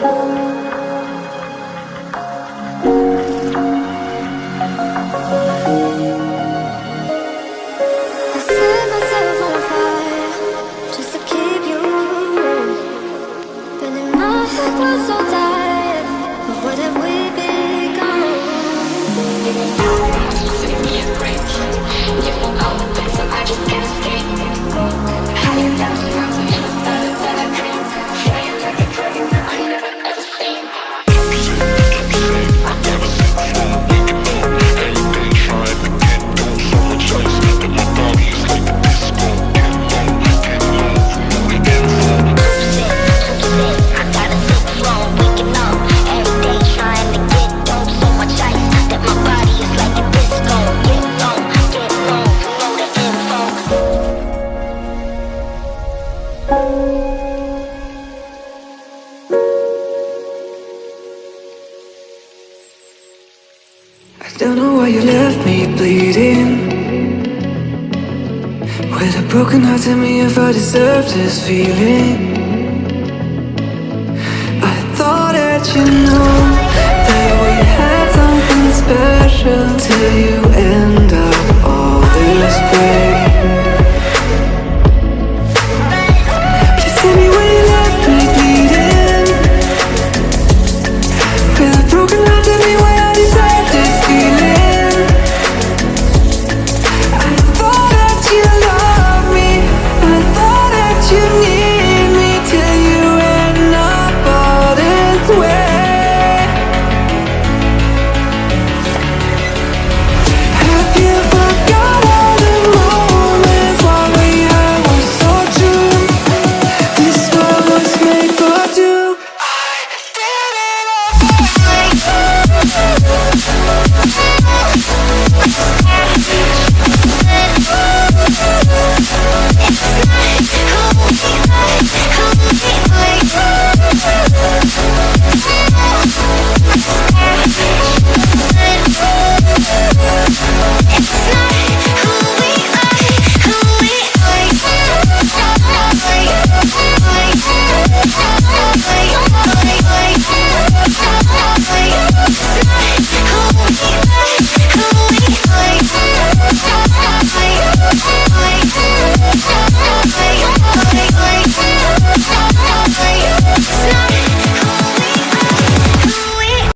set myself on fire just to keep you warm. But in my head was so tired, but what have we become? You won't go with this, so I just can't escape. How you down to run with you, that I dream. Say you like a dream, I never ever seen. I've never seen before, waking up, everything trying to get on. So much ice, and my body is like a disco. Get low, from the inside. I got a silver flow, waking up, every day trying to get on. So much ice, that my body is like a disco. Get low, below the info. I don't know why you left me bleeding. With a broken heart, tell me if I deserve this feeling. I thought that you know that we had something special till you end up all this way.